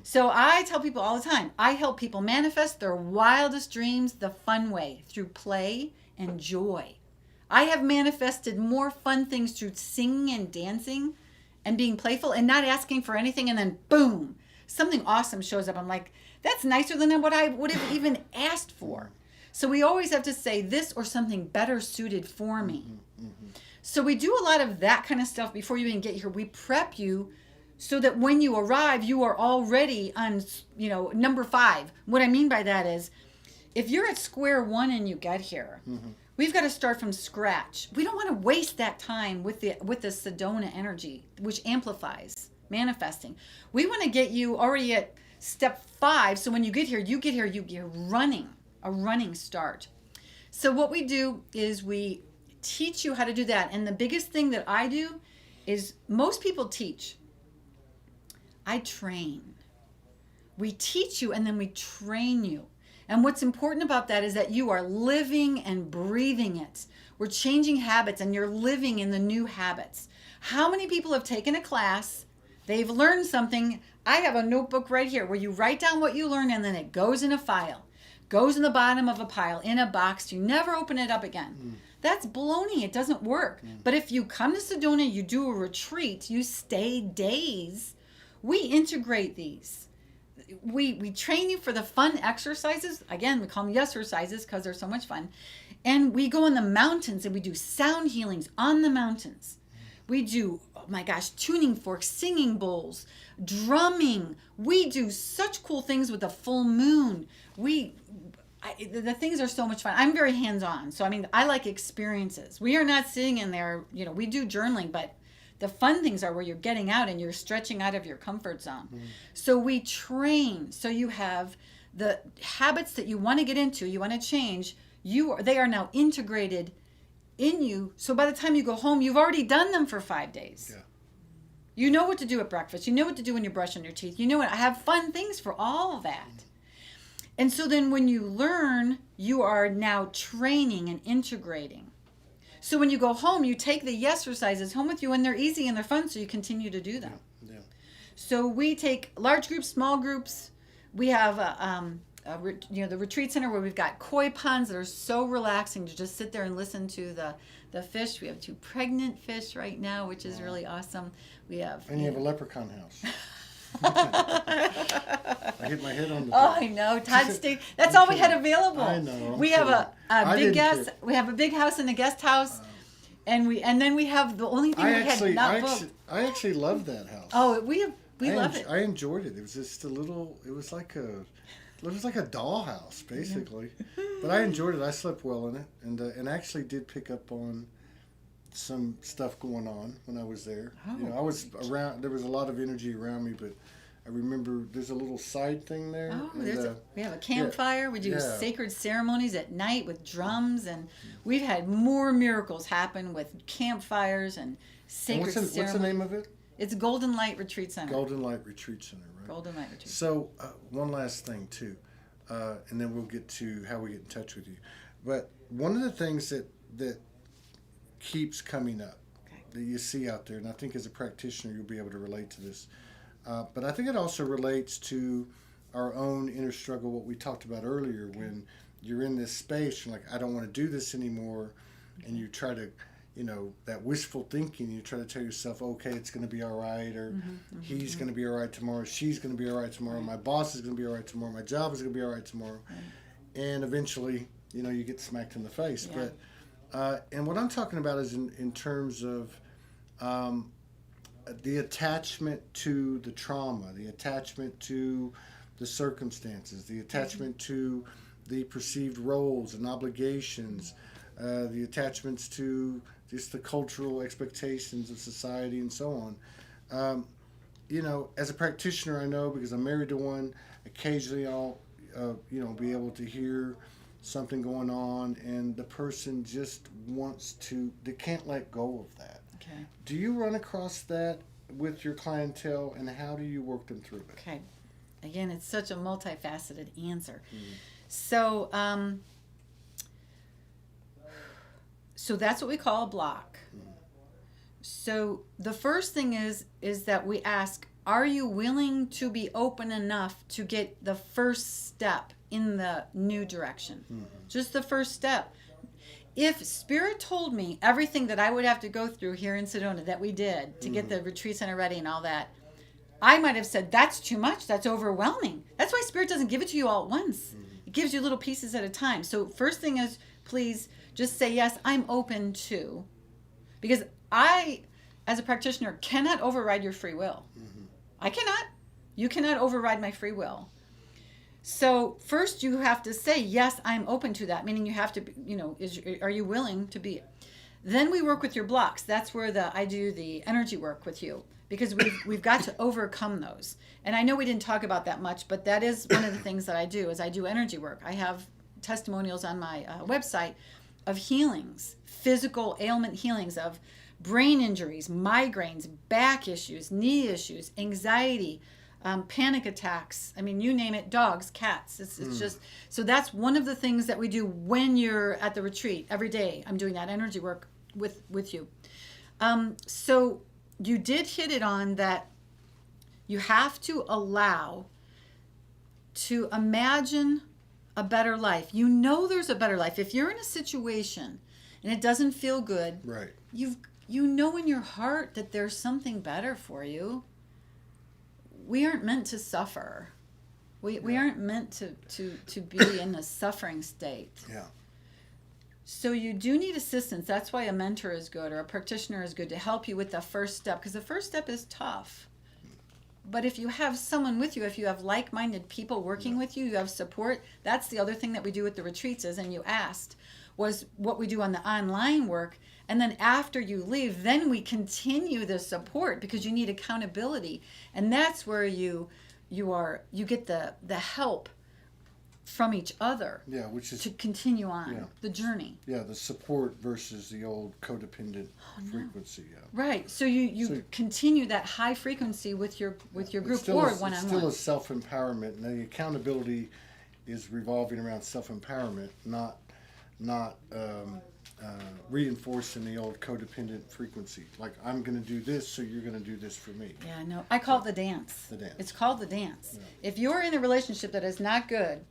So I tell people all the time, I help people manifest their wildest dreams the fun way, through play and joy. I have manifested more fun things through singing and dancing and being playful and not asking for anything, and then boom, something awesome shows up. I'm like, that's nicer than what I would have even asked for. So we always have to say this or something better suited for me. So we do a lot of that kind of stuff before you even get here. We prep you so that when you arrive, you are already on, number 5. What I mean by that is, if you're at square one and you get here, we've got to start from scratch. We don't want to waste that time with the Sedona energy, which amplifies manifesting. We want to get you already at step 5. So when you get here, you're running, a running start. So what we do is we teach you how to do that. And the biggest thing that I do is, most people teach. I train. We teach you and then we train you. And what's important about that is that you are living and breathing it. We're changing habits and you're living in the new habits. How many people have taken a class, they've learned something? I have a notebook right here where you write down what you learn and then it goes in a file, goes in the bottom of a pile, in a box. You never open it up again. That's baloney. It doesn't work. But if you come to Sedona, you do a retreat, you stay days, we integrate these. We train you for the fun exercises. Again, we call them yes-ercises because they're so much fun. And we go in the mountains and we do sound healings on the mountains. We do, oh my gosh, tuning forks, singing bowls, drumming. We do such cool things with the full moon. The things are so much fun. I'm very hands-on. So, I like experiences. We are not sitting in there, we do journaling, but the fun things are where you're getting out and you're stretching out of your comfort zone. So we train. So you have the habits that you want to get into, you want to change. They are now integrated in you. So by the time you go home, you've already done them for 5 days. Yeah. You know what to do at breakfast. You know what to do when you're brushing your teeth. You know what? I have fun things for all of that. And so then when you learn, you are now training and integrating. So when you go home, you take the yes-ercises home with you, and they're easy and they're fun, so you continue to do them. Yeah. So we take large groups, small groups. We have the retreat center where we've got koi ponds that are so relaxing to just sit there and listen to the fish. We have 2 pregnant fish right now, which is really awesome. We have And you have a leprechaun house. I hit my head on the Oh, door. I know. Todd State. That's all we had available. I know. We have a big guest. care. We have a big house in the guest house, and then we have the only thing we had not booked. I actually love that house. Oh, we love it. I enjoyed it. It was just a little. It was like a dollhouse basically, but I enjoyed it. I slept well in it, and actually did pick up on some stuff going on when I was there. Oh. I was around. There was a lot of energy around me, but I remember there's a little side thing there. Oh, and, we have a campfire. We do yeah. sacred ceremonies at night with drums, and we've had more miracles happen with campfires and sacred ceremonies. What's the name of it? It's Golden Light Retreat Center. Golden Light Retreat Center, right? Golden Light Retreat. So one last thing too, and then we'll get to how we get in touch with you. But one of the things that keeps coming up, that you see out there, and I think as a practitioner you'll be able to relate to this, but I think it also relates to our own inner struggle, what we talked about earlier, when you're in this space, you're like, I don't want to do this anymore, and you try to, that wishful thinking, you try to tell yourself, okay, it's going to be all right, or he's going to be all right tomorrow, she's going to be all right tomorrow, my boss is going to be all right tomorrow, my job is going to be all right tomorrow, and eventually, you get smacked in the face. Yeah. But and what I'm talking about is in terms of the attachment to the trauma, the attachment to the circumstances, the attachment to the perceived roles and obligations, the attachments to just the cultural expectations of society and so on. As a practitioner, I know, because I'm married to one, occasionally I'll, be able to hear something going on and the person just they can't let go of that. Okay. Do you run across that with your clientele, and how do you work them through it? Okay. Again, it's such a multifaceted answer. So, so that's what we call a block. So the first thing is that we ask, are you willing to be open enough to get the first step in the new direction? Just the first step. If Spirit told me everything that I would have to go through here in Sedona that we did to get the retreat center ready and all that, I might have said, that's too much. That's overwhelming. That's why Spirit doesn't give it to you all at once. It gives you little pieces at a time. So first thing is, please just say, yes, I'm open to. Because I, as a practitioner, cannot override your free will. I cannot. You cannot override my free will. So first you have to say, yes, I'm open to that, meaning you have to, are you willing to be? Then we work with your blocks. That's where I do the energy work with you, because we've got to overcome those. And I know we didn't talk about that much, but that is one of the things that I do, is I do energy work. I have testimonials on my website of healings, physical ailment healings of brain injuries, migraines, back issues, knee issues, anxiety, panic attacks. I mean, you name it, dogs, cats. It's just, so that's one of the things that we do when you're at the retreat. Every day I'm doing that energy work with you. So you did hit it on that you have to allow to imagine a better life. There's a better life. If you're in a situation and it doesn't feel good, right? You know in your heart that there's something better for you. We aren't meant to suffer. We aren't meant to be in a suffering state. Yeah. So you do need assistance. That's why a mentor is good, or a practitioner is good, to help you with the first step, because the first step is tough. But if you have someone with you, if you have like-minded people working with you, you have support. That's the other thing that we do at the retreats is, and you asked, was what we do on the online work. And then after you leave, then we continue the support, because you need accountability. And that's where you get the help from each other. Yeah, which is to continue on the journey. Yeah, the support versus the old codependent frequency. Yeah. Right. So you continue that high frequency with your group or one-on-one. It's still a self-empowerment, and the accountability is revolving around self-empowerment, not reinforcing the old codependent frequency. Like, I'm going to do this, so you're going to do this for me. Yeah, no. I call it the dance. The dance. It's called the dance. Yeah. If you're in a relationship that is not good,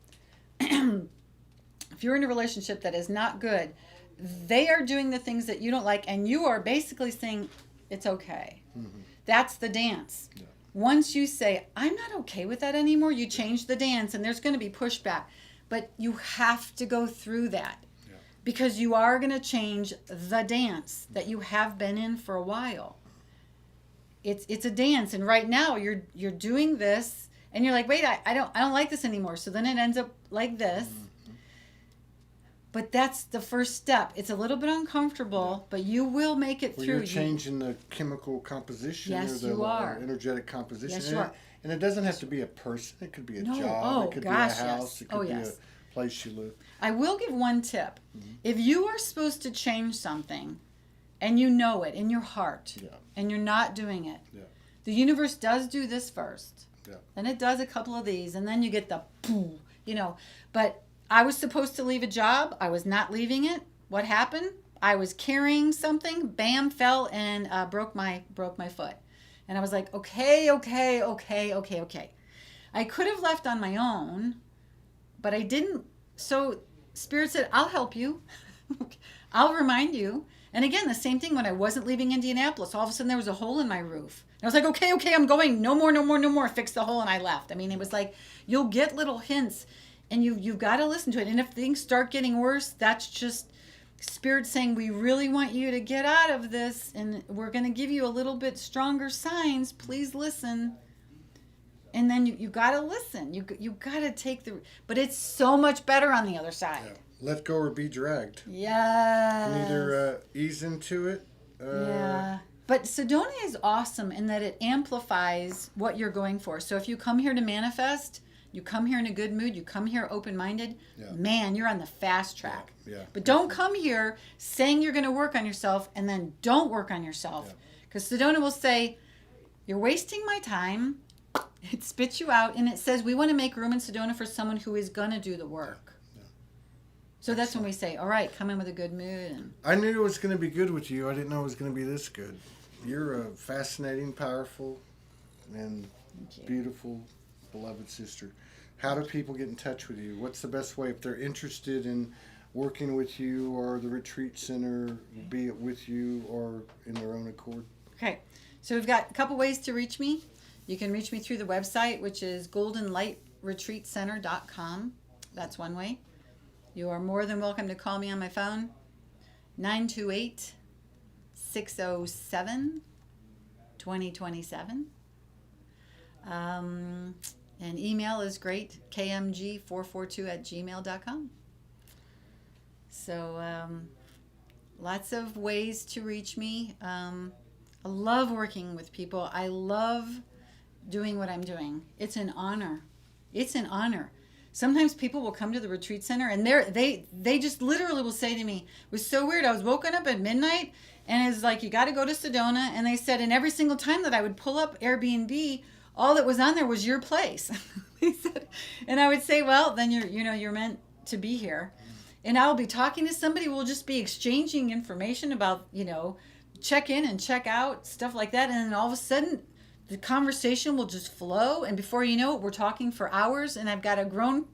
they are doing the things that you don't like, and you are basically saying, it's okay. Mm-hmm. That's the dance. Yeah. Once you say, I'm not okay with that anymore, you change the dance, and there's going to be pushback. But you have to go through that. Because you are going to change the dance that you have been in for a while. It's a dance, and right now you're doing this, and you're like, wait, I don't like this anymore. So then it ends up like this. Mm-hmm. But that's the first step. It's a little bit uncomfortable, but you will make it through. You're changing the chemical composition, yes, or you are. Energetic composition. Yes, you are. And it doesn't have to be a person. It could be a No. job. Oh, it could gosh, be a house. yes. It could Oh, be yes. a place you live. I will give one tip. If you are supposed to change something and you know it in your heart and you're not doing it, the universe does do this first. Then it does a couple of these, and then you get the pooh, But I was supposed to leave a job. I was not leaving it. What happened? I was carrying something, bam, fell and broke my foot. And I was like, okay. I could have left on my own, but I didn't. So Spirit said, I'll help you. I'll remind you. And again, the same thing when I wasn't leaving Indianapolis. All of a sudden there was a hole in my roof. And I was like, okay, I'm going. No more. Fix the hole. And I left. I mean, it was like, you'll get little hints and you've got to listen to it. And if things start getting worse, that's just Spirit saying, we really want you to get out of this. And we're going to give you a little bit stronger signs. Please listen. And then you got to listen. You got to take but it's so much better on the other side. Yeah. Let go or be dragged. Yes. You can either ease into it. Yeah. But Sedona is awesome in that it amplifies what you're going for. So if you come here to manifest, you come here in a good mood, you come here open-minded, man, you're on the fast track. Yeah. But don't come here saying you're going to work on yourself and then don't work on yourself. Because Sedona will say, you're wasting my time. It spits you out, and it says we want to make room in Sedona for someone who is going to do the work. So that's when we say, all right, come in with a good mood. And I knew it was going to be good with you. I didn't know it was going to be this good. You're a fascinating, powerful, and beautiful, beloved sister. How do people get in touch with you? What's the best way if they're interested in working with you or the retreat center, be it with you or in their own accord? Okay, so we've got a couple ways to reach me. You can reach me through the website, which is goldenlightretreatcenter.com. That's one way. You are more than welcome to call me on my phone, 928-607-2027. And email is great, kmg442@gmail.com. So lots of ways to reach me. I love working with people. I love doing what I'm doing. It's an honor. It's an honor. Sometimes people will come to the retreat center and they just literally will say to me, it was so weird. I was woken up at midnight and it's like, you got to go to Sedona. And they said, and every single time that I would pull up Airbnb, all that was on there was your place. They said, and I would say, well, then you're meant to be here. And I'll be talking to somebody. We'll just be exchanging information about, check in and check out, stuff like that. And then all of a sudden, the conversation will just flow. And before you know it, we're talking for hours. And I've got a grown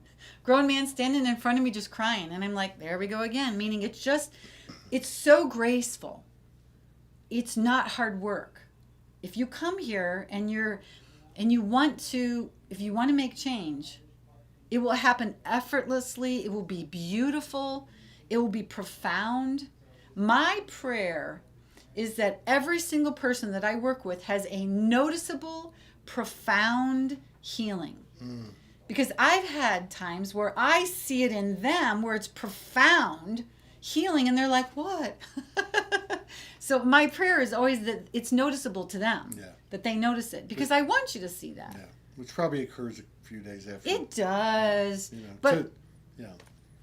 man standing in front of me just crying. And I'm like, there we go again. Meaning it's so graceful. It's not hard work. If you come here and if you want to make change, it will happen effortlessly. It will be beautiful. It will be profound. My prayer is that every single person that I work with has a noticeable, profound healing. Because I've had times where I see it in them where it's profound healing and they're like, what? So my prayer is always that it's noticeable to them, that they notice it. Because I want you to see that. Yeah, which probably occurs a few days after. It does.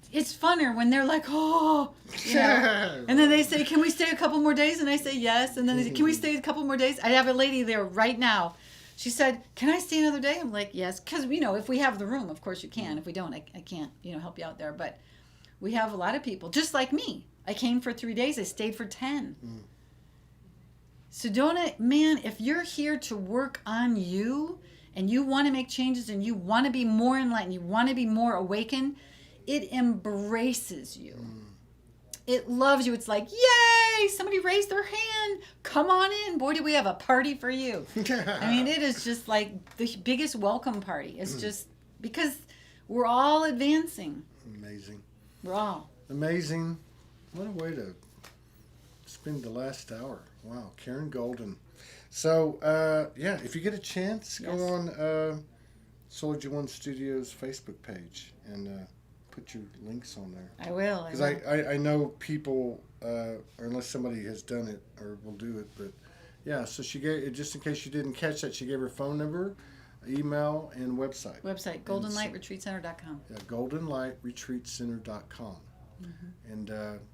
It's funner when they're like, oh, and then they say, can we stay a couple more days? And I say, yes. And then they say, can we stay a couple more days? I have a lady there right now. She said, can I stay another day? I'm like, yes. Because, if we have the room, of course you can. If we don't, I can't, help you out there. But we have a lot of people, just like me. I came for 3 days. I stayed for 10. Sedona, man, if you're here to work on you and you want to make changes and you want to be more enlightened, you want to be more awakened, it embraces you. It loves you. It's like, yay, somebody raised their hand. Come on in. Boy, do we have a party for you. I mean, it is just like the biggest welcome party. It's just because we're all advancing. Amazing. We're all. Amazing. What a way to spend the last hour. Wow, Karen Golden. So, if you get a chance, go on Soulogy One Studios Facebook page and put your links on there. I will. Because I know people, or unless somebody has done it or will do it, but so she gave, just in case you didn't catch that, she gave her phone number. email and website. Website, goldenlightretreatcenter.com. Yeah, goldenlightretreatcenter.com. And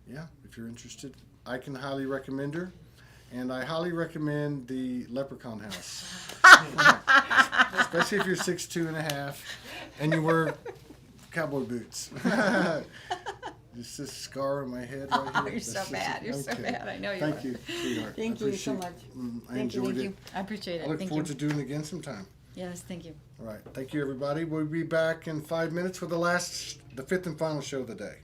yeah, if you're interested, I can highly recommend her. And I highly recommend the Leprechaun House. Especially if you're 6'2" and a half and you wear cowboy boots. Just this scar on my head right here. You're so bad. You're so bad. I know you Thank are. you, sweetheart. Thank you so much. I enjoyed it. I appreciate it. I look Thank forward you. to doing it again sometime. Yes, thank you. All right. Thank you, everybody. We'll be back in 5 minutes for the 5th and final show of the day.